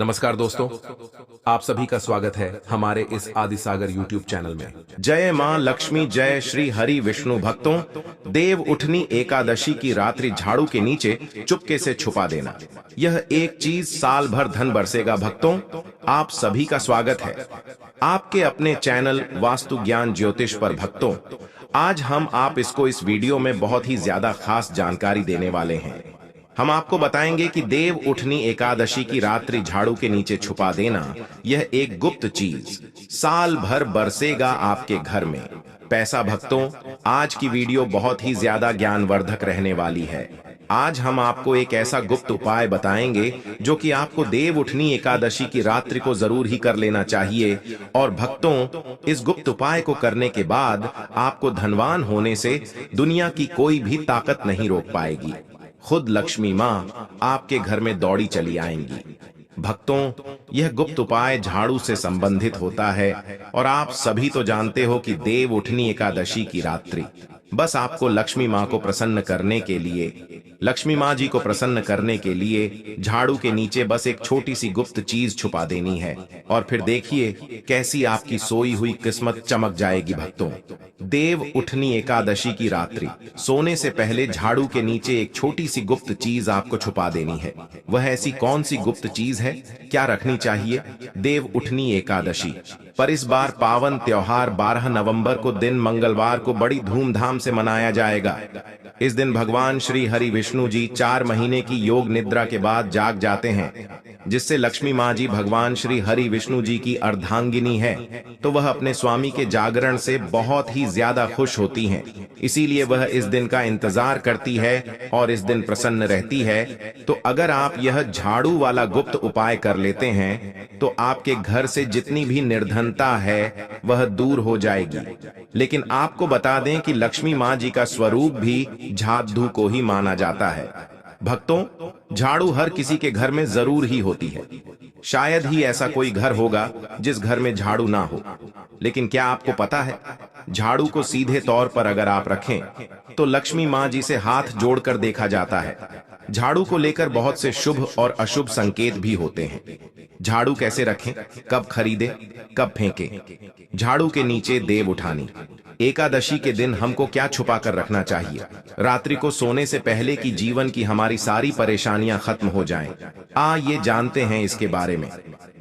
नमस्कार दोस्तों, आप सभी का स्वागत है हमारे इस आदिसागर YouTube चैनल में। जय मां लक्ष्मी, जय श्री हरि विष्णु भक्तों। देव उठनी एकादशी की रात्रि झाड़ू के नीचे चुपके से छुपा देना, यह एक चीज साल भर धन बरसेगा। भक्तों, आप सभी का स्वागत है आपके अपने चैनल वास्तु ज्ञान ज्योतिष पर। भक्तों, आज हम आप इसको इस वीडियो में बहुत ही ज्यादा खास जानकारी देने वाले हैं। हम आपको बताएंगे कि देव उठनी एकादशी की रात्रि झाड़ू के नीचे छुपा देना, यह एक गुप्त चीज साल भर बरसेगा आपके घर में पैसा। भक्तों, आज की वीडियो बहुत ही ज्यादा ज्ञानवर्धक रहने वाली है। आज हम आपको एक ऐसा गुप्त उपाय बताएंगे जो कि आपको देव उठनी एकादशी की रात्रि को जरूर ही कर लेना चाहिए। और भक्तों, इस गुप्त उपाय को करने के बाद आपको धनवान होने से दुनिया की कोई भी ताकत नहीं रोक पाएगी। खुद लक्ष्मी मां आपके घर में दौड़ी चली आएंगी। भक्तों, यह गुप्त उपाय झाड़ू से संबंधित होता है और आप सभी तो जानते हो कि देव उठनी एकादशी की रात्रि बस आपको लक्ष्मी मां को प्रसन्न करने के लिए, लक्ष्मी मां जी को प्रसन्न करने के लिए झाड़ू के नीचे बस एक छोटी सी गुप्त चीज छुपा देनी है और फिर देखिए कैसी आपकी सोई हुई किस्मत चमक जाएगी। भक्तों, देव उठनी एकादशी की रात्रि सोने से पहले झाड़ू के नीचे एक छोटी सी गुप्त चीज आपको छुपा देनी है। वह ऐसी कौन सी गुप्त चीज है, क्या रखनी चाहिए देव उठनी एकादशी पर? इस बार पावन त्योहार 12 नवंबर को दिन मंगलवार को बड़ी धूमधाम से मनाया जाएगा। इस दिन भगवान श्री हरि विष्णु जी 4 महीने की योग निद्रा के बाद जाग जाते हैं, जिससे लक्ष्मी मां जी भगवान श्री हरि विष्णु जी की अर्धांगिनी है, तो वह अपने स्वामी के जागरण से बहुत ही ज्यादा खुश होती हैं। इसीलिए वह इस दिन का इंतजार करती है और इस दिन प्रसन्न रहती है। तो अगर आप यह झाड़ू वाला गुप्त उपाय कर लेते हैं तो आपके घर से जितनी भी निर्धनता है वह दूर हो जाएगी। लेकिन आपको बता दें कि लक्ष्मी मां जी का स्वरूप भी झाड़ू को ही माना जाता है। भक्तों, झाड़ू हर किसी के घर में जरूर ही होती है। शायद ही ऐसा कोई घर होगा जिस घर में झाड़ू ना हो। लेकिन क्या आपको पता है, झाड़ू को सीधे तौर पर अगर आप रखें तो लक्ष्मी मां जी से हाथ जोड़कर देखा जाता है। झाड़ू को लेकर बहुत से शुभ और अशुभ संकेत भी होते हैं। झाड़ू कैसे रखें, कब खरीदें, कब फेंकें? झाड़ू के नीचे देव उठानी एकादशी के दिन हमको क्या छुपा कर रखना चाहिए? रात्रि को सोने से पहले की जीवन की हमारी सारी परेशानियां खत्म हो जाएं। ये जानते हैं इसके बारे में।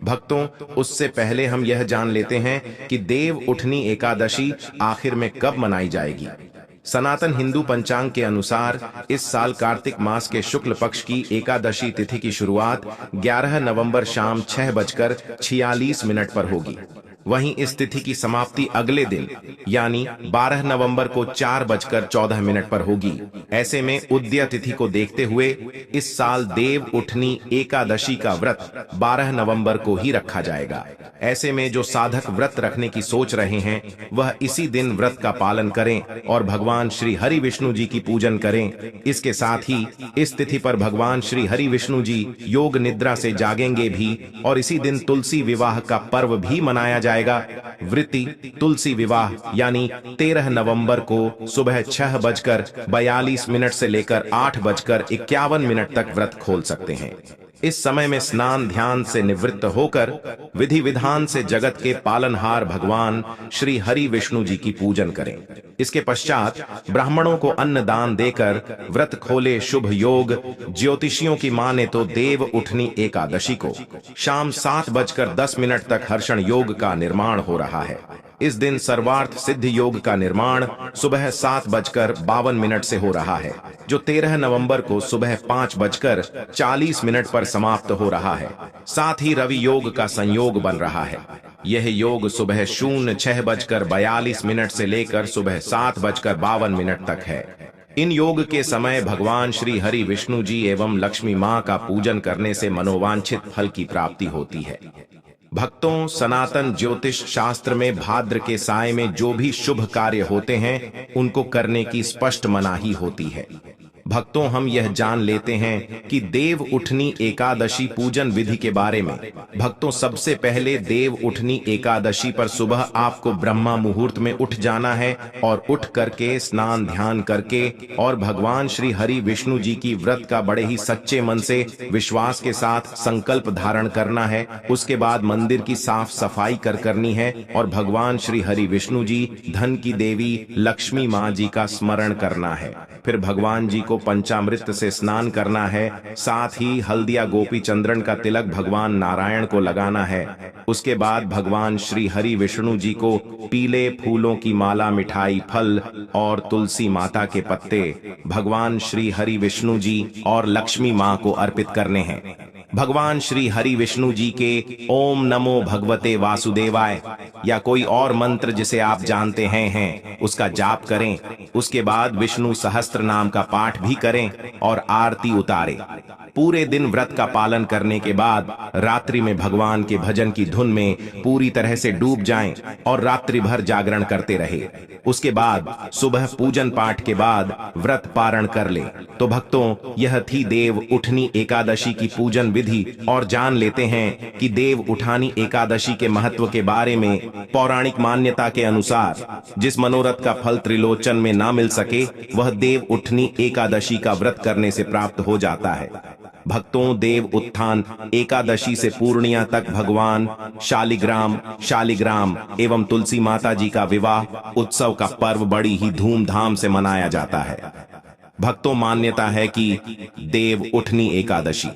भक्तों, उससे पहले हम यह जान लेते हैं कि देव उठनी एकादशी आखिर में कब मनाई जाएगी। सनातन हिंदू पंचांग के अनुसार इस साल कार्तिक मास के शुक्ल पक्ष की एकादशी तिथि की शुरुआत 11 नवंबर शाम 6:46 पर होगी। वहीं इस तिथि की समाप्ति अगले दिन यानी 12 नवंबर को 4:14 पर होगी। ऐसे में उदय तिथि को देखते हुए इस साल देव उठनी एकादशी का व्रत 12 नवंबर को ही रखा जाएगा। ऐसे में जो साधक व्रत रखने की सोच रहे हैं वह इसी दिन व्रत का पालन करें और भगवान श्री हरि विष्णु जी की पूजन करें। इसके साथ ही इस तिथि पर भगवान श्री हरि विष्णु जी योग निद्रा से जागेंगे भी और इसी दिन तुलसी विवाह का पर्व भी मनाया जाएगा। वृत्ति तुलसी विवाह यानी 13 नवंबर को सुबह 6:42 से लेकर 8:51 तक व्रत खोल सकते हैं। इस समय में स्नान ध्यान से निवृत्त होकर विधि विधान से जगत के पालनहार भगवान श्री हरि विष्णु जी की पूजन करें। इसके पश्चात ब्राह्मणों को अन्न दान देकर व्रत खोले शुभ योग। ज्योतिषियों की माने तो देव उठनी एकादशी को शाम 7:10 तक हर्षण योग का निर्माण हो रहा है। इस दिन सर्वार्थ सिद्ध योग का निर्माण सुबह 7:52 से हो रहा है, जो 13 नवंबर को सुबह 5:40 पर समाप्त हो रहा है। साथ ही रवि योग का संयोग बन रहा है। यह योग सुबह 6:42 से लेकर सुबह 7:52 तक है। इन योग के समय भगवान श्री हरि विष्णु जी एवं लक्ष्मी मां का पूजन करने से मनोवांछित फल की प्राप्ति होती है। भक्तों, सनातन ज्योतिष शास्त्र में भाद्र के साय में जो भी शुभ कार्य होते हैं उनको करने की स्पष्ट मनाही होती है। भक्तों, हम यह जान लेते हैं कि देव उठनी एकादशी पूजन विधि के बारे में। भक्तों, सबसे पहले देव उठनी एकादशी पर सुबह आपको ब्रह्मा मुहूर्त में उठ जाना है और उठ करके स्नान ध्यान करके और भगवान श्री हरि विष्णु जी की व्रत का बड़े ही सच्चे मन से विश्वास के साथ संकल्प धारण करना है। उसके बाद मंदिर की साफ सफाई करनी है और भगवान श्री हरि विष्णु जी, धन की देवी लक्ष्मी माँ जी का स्मरण करना है। फिर भगवान जी को पंचामृत से स्नान करना है। साथ ही हल्दिया गोपी चंद्रन का तिलक भगवान नारायण को लगाना है। उसके बाद भगवान श्री हरि विष्णु जी को पीले फूलों की माला, मिठाई, फल और तुलसी माता के पत्ते भगवान श्री हरि विष्णु जी और लक्ष्मी माँ को अर्पित करने हैं। भगवान श्री हरि विष्णु जी के ओम नमो भगवते वासुदेवाय या कोई और मंत्र जिसे आप जानते हैं उसका जाप करें। उसके बाद विष्णु सहस्त्र नाम का पाठ भी करें और आरती उतारें। पूरे दिन व्रत का पालन करने के बाद रात्रि में भगवान के भजन की धुन में पूरी तरह से डूब जाएं और रात्रि भर जागरण करते रहे। उसके बाद सुबह पूजन पाठ के बाद व्रत पारण कर ले। तो भक्तों, यह थी देव उठनी एकादशी की पूजन विधि। और जान लेते हैं कि देव उठानी एकादशी के महत्व के बारे में। पौराणिक मान्यता के अनुसार जिस मनोरथ का फल त्रिलोचन में ना मिल सके वह देव उठनी एकादशी का व्रत करने से प्राप्त हो जाता है। भक्तों, देव उत्थान एकादशी से पूर्णिया तक भगवान शालिग्राम एवं तुलसी माता जी का विवाह उत्सव का पर्व बड़ी ही धूमधाम से मनाया जाता है। भक्तों, मान्यता है कि देव उठनी एकादशी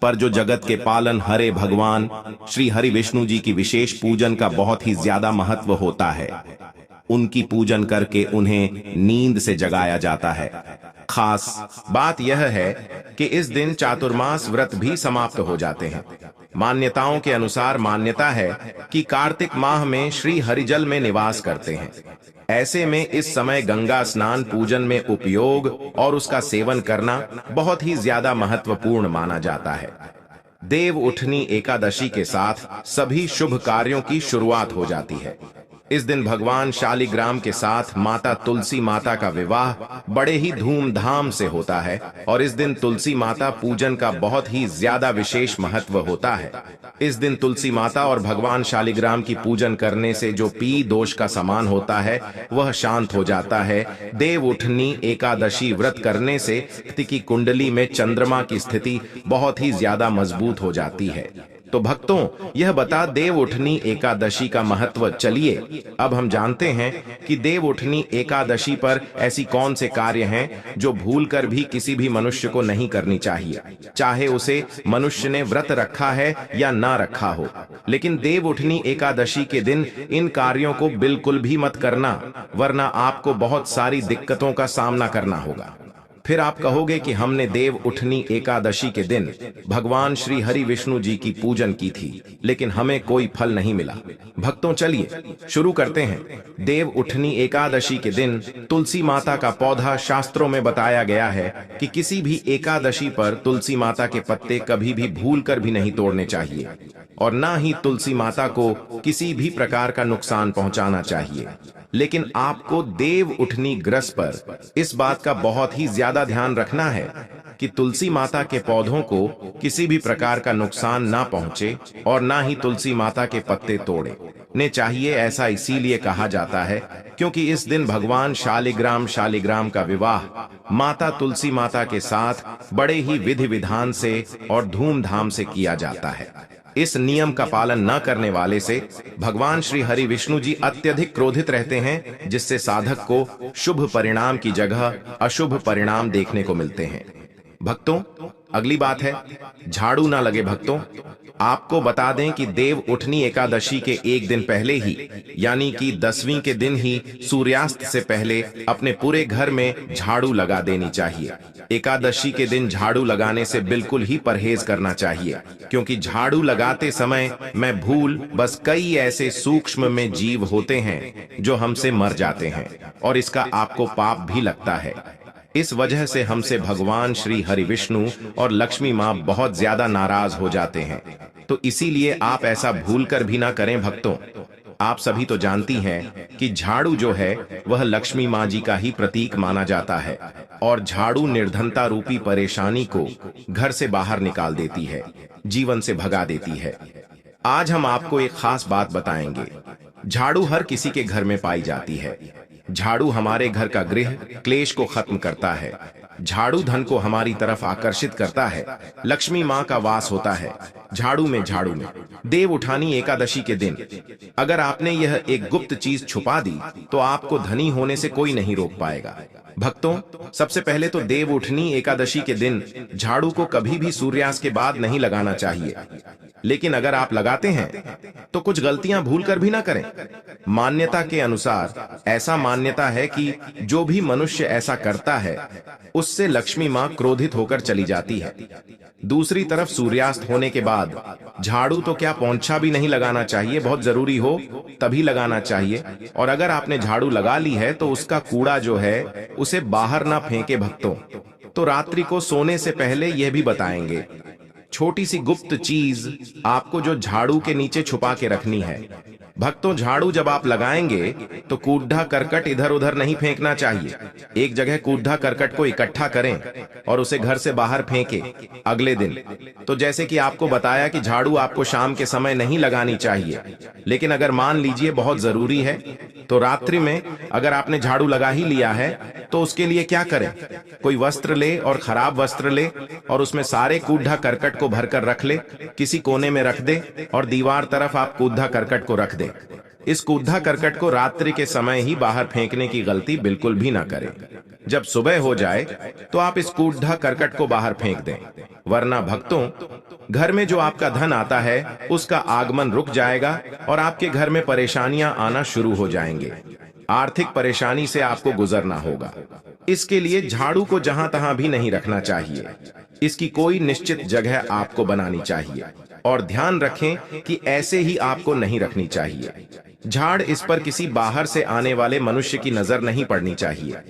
पर जो जगत के पालन हरे भगवान श्री हरि विष्णु जी की विशेष पूजन का बहुत ही ज्यादा महत्व होता है। उनकी पूजन करके उन्हें नींद से जगाया जाता है। खास बात यह है कि इस दिन चातुर्मास व्रत भी समाप्त हो जाते हैं। मान्यताओं के अनुसार मान्यता है कि कार्तिक माह में श्री हरिजल में निवास करते हैं। ऐसे में इस समय गंगा स्नान पूजन में उपयोग और उसका सेवन करना बहुत ही ज्यादा महत्वपूर्ण माना जाता है। देव उठनी एकादशी के साथ सभी शुभ कार्यों की शुरुआत हो जाती है। इस दिन भगवान शालिग्राम के साथ माता तुलसी माता का विवाह बड़े ही धूमधाम से होता है और इस दिन तुलसी माता पूजन का बहुत ही ज्यादा विशेष महत्व होता है। इस दिन तुलसी माता और भगवान शालिग्राम की पूजन करने से जो पी दोष का समान होता है वह शांत हो जाता है। देव उठनी एकादशी व्रत करने से व्यक्ति की कुंडली में चंद्रमा की स्थिति बहुत ही ज्यादा मजबूत हो जाती है। तो भक्तों, यह बता देव उठनी एकादशी का महत्व। चलिए अब हम जानते हैं कि देव उठनी एकादशी पर ऐसी कौन से कार्य हैं जो भूलकर भी किसी भी मनुष्य को नहीं करनी चाहिए, चाहे उसे मनुष्य ने व्रत रखा है या ना रखा हो। लेकिन देव उठनी एकादशी के दिन इन कार्यों को बिल्कुल भी मत करना, वरना आपको बहुत सारी दिक्कतों का सामना करना होगा। फिर आप कहोगे कि हमने देव उठनी एकादशी के दिन भगवान श्री हरि विष्णु जी की पूजन की थी लेकिन हमें कोई फल नहीं मिला। भक्तों, चलिए शुरू करते हैं। देव उठनी एकादशी के दिन तुलसी माता का पौधा शास्त्रों में बताया गया है कि किसी भी एकादशी पर तुलसी माता के पत्ते कभी भी भूलकर भी नहीं तोड़ने चाहिए और ना ही तुलसी माता को किसी भी प्रकार का नुकसान पहुंचाना चाहिए। लेकिन आपको देव उठनी ग्रस पर इस बात का बहुत ही ज्यादा ध्यान रखना है कि तुलसी माता के पौधों को किसी भी प्रकार का नुकसान ना पहुंचे और ना ही तुलसी माता के पत्ते तोड़ने चाहिए। ऐसा इसीलिए कहा जाता है क्योंकि इस दिन भगवान शालिग्राम का विवाह माता तुलसी माता के साथ बड़े ही विधि विधान से और धूमधाम से किया जाता है। इस नियम का पालन न करने वाले से भगवान श्री हरि विष्णु जी अत्यधिक क्रोधित रहते हैं, जिससे साधक को शुभ परिणाम की जगह अशुभ परिणाम देखने को मिलते हैं। भक्तों, अगली बात है झाड़ू ना लगे। भक्तों, आपको बता दें कि देव उठनी एकादशी के एक दिन पहले ही यानी कि 10वीं के दिन ही सूर्यास्त से पहले अपने पूरे घर में झाड़ू लगा देनी चाहिए। एकादशी के दिन झाड़ू लगाने से बिल्कुल ही परहेज करना चाहिए क्योंकि झाड़ू लगाते समय मैं भूल बस कई ऐसे सूक्ष्म में जीव होते हैं जो हमसे मर जाते हैं और इसका आपको पाप भी लगता है। इस वजह से हमसे भगवान श्री हरि विष्णु और लक्ष्मी माँ बहुत ज्यादा नाराज हो जाते हैं। तो इसीलिए आप ऐसा भूलकर भी ना करें। भक्तों, आप सभी तो जानती हैं कि झाड़ू जो है वह लक्ष्मी माँ जी का ही प्रतीक माना जाता है और झाड़ू निर्धनता रूपी परेशानी को घर से बाहर निकाल देती है, जीवन से भगा देती है। आज हम आपको एक खास बात बताएंगे। झाड़ू हर किसी के घर में पाई जाती है। झाड़ू हमारे घर का गृह क्लेश को खत्म करता है। झाड़ू धन को हमारी तरफ आकर्षित करता है। लक्ष्मी माँ का वास होता है झाड़ू में। देव उठानी एकादशी के दिन अगर आपने यह एक गुप्त चीज छुपा दी तो आपको धनी होने से कोई नहीं रोक पाएगा। भक्तों, सबसे पहले तो देव उठनी एकादशी के दिन झाड़ू को कभी भी सूर्यास्त के बाद नहीं लगाना चाहिए। लेकिन अगर आप लगाते हैं तो कुछ गलतियां भूलकर भी ना करें। मान्यता के अनुसार ऐसा मान्यता है कि जो भी मनुष्य ऐसा करता है उससे लक्ष्मी मां क्रोधित होकर चली जाती है। दूसरी तरफ सूर्यास्त होने के बाद झाड़ू तो क्या पोंछा भी नहीं लगाना चाहिए, बहुत जरूरी हो तभी लगाना चाहिए। और अगर आपने झाड़ू लगा ली है तो उसका कूड़ा जो है उसे बाहर ना फेंके। भक्तों, तो रात्रि को सोने से पहले यह भी बताएंगे छोटी सी गुप्त चीज आपको जो झाड़ू के नीचे छुपा के रखनी है। भक्तों, झाड़ू जब आप लगाएंगे तो कूड़ा करकट इधर उधर नहीं फेंकना चाहिए। एक जगह कूड़ा करकट को इकट्ठा करें और उसे घर से बाहर फेंके अगले दिन। तो जैसे कि आपको बताया कि झाड़ू आपको शाम के समय नहीं लगानी चाहिए, लेकिन अगर मान लीजिए बहुत जरूरी है तो रात्रि में अगर आपने झाड़ू लगा ही लिया है तो उसके लिए क्या करें, कोई वस्त्र ले और खराब वस्त्र ले और उसमें सारे कूड़ा करकट को भरकर रख ले, किसी कोने में रख दे और दीवार तरफ आप कूड़ा करकट को रख दे। इस कूड़ा करकट को रात्रि के समय ही बाहर फेंकने की गलती बिल्कुल भी ना करें। जब सुबह हो जाए तो आप इस कूड़ा करकट को बाहर फेंक दें, वरना भक्तों घर में जो आपका धन आता है उसका आगमन रुक जाएगा और आपके घर में परेशानियां आना शुरू हो जाएंगे। आर्थिक परेशानी से आपको गुजरना होगा। इसके लिए झाड़ू को जहां तहां भी नहीं रखना चाहिए। इसकी कोई निश्चित जगह आपको बनानी चाहिए और ध्यान रखें कि ऐसे ही आपको नहीं रखनी चाहिए। झाड़ इस पर किसी बाहर से आने वाले मनुष्य की नजर नहीं पड़नी चाहिए।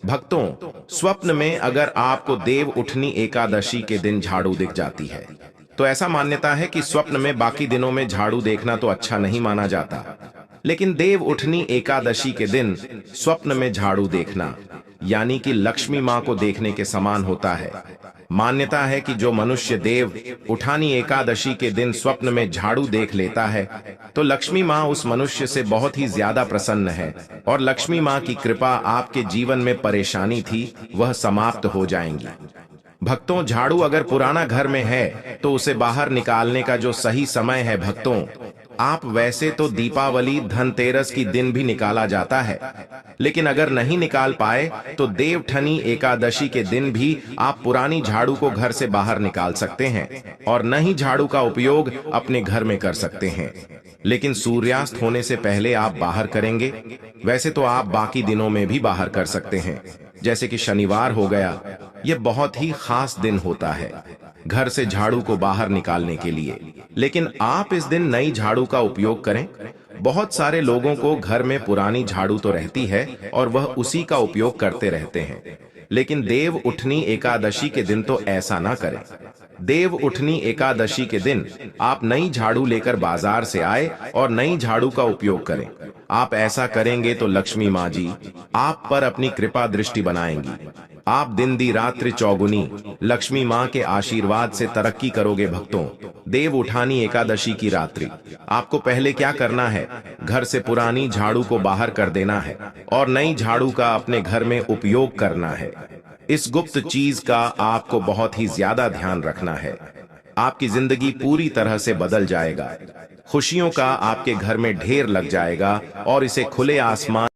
भक्तों, स्वप्न में अगर आपको देव उठनी एकादशी के दिन झाड़ू दिख जाती है तो ऐसा मान्यता है कि स्वप्न में बाकी दिनों में झाड़ू देखना तो अच्छा नहीं माना जाता, लेकिन देव उठनी एकादशी के दिन स्वप्न में झाड़ू देखना यानी कि लक्ष्मी मां को देखने के समान होता है। मान्यता है कि जो मनुष्य देव उठानी एकादशी के दिन स्वप्न में झाड़ू देख लेता है तो लक्ष्मी मां उस मनुष्य से बहुत ही ज्यादा प्रसन्न है और लक्ष्मी मां की कृपा आपके जीवन में परेशानी थी वह समाप्त हो जाएंगी। भक्तों, झाड़ू अगर पुराना घर में है तो उसे बाहर निकालने का जो सही समय है भक्तों, आप वैसे तो दीपावली धनतेरस की दिन भी निकाला जाता है, लेकिन अगर नहीं निकाल पाए तो देवउठनी एकादशी के दिन भी आप पुरानी झाड़ू को घर से बाहर निकाल सकते हैं और नई झाड़ू का उपयोग अपने घर में कर सकते हैं। लेकिन सूर्यास्त होने से पहले आप बाहर करेंगे। वैसे तो आप बाकी दिनों में भी बाहर कर सकते हैं, जैसे कि शनिवार हो गया, यह बहुत ही खास दिन होता है घर से झाड़ू को बाहर निकालने के लिए। लेकिन आप इस दिन नई झाड़ू का उपयोग करें। बहुत सारे लोगों को घर में पुरानी झाड़ू तो रहती है और वह उसी का उपयोग करते रहते हैं, लेकिन देव उठनी एकादशी के दिन तो ऐसा ना करें। देव उठनी एकादशी के दिन आप नई झाड़ू लेकर बाजार से आए और नई झाड़ू का उपयोग करें। आप ऐसा करेंगे तो लक्ष्मी माँ जी आप पर अपनी कृपा दृष्टि बनाएंगी। आप दिन दी रात्रि चौगुनी लक्ष्मी माँ के आशीर्वाद से तरक्की करोगे। भक्तों, देव उठानी एकादशी की रात्रि आपको पहले क्या करना है, घर से पुरानी झाड़ू को बाहर कर देना है और नई झाड़ू का अपने घर में उपयोग करना है। इस गुप्त चीज का आपको बहुत ही ज्यादा ध्यान रखना है। आपकी जिंदगी पूरी तरह से बदल जाएगा। खुशियों का आपके घर में ढेर लग जाएगा और इसे खुले आसमान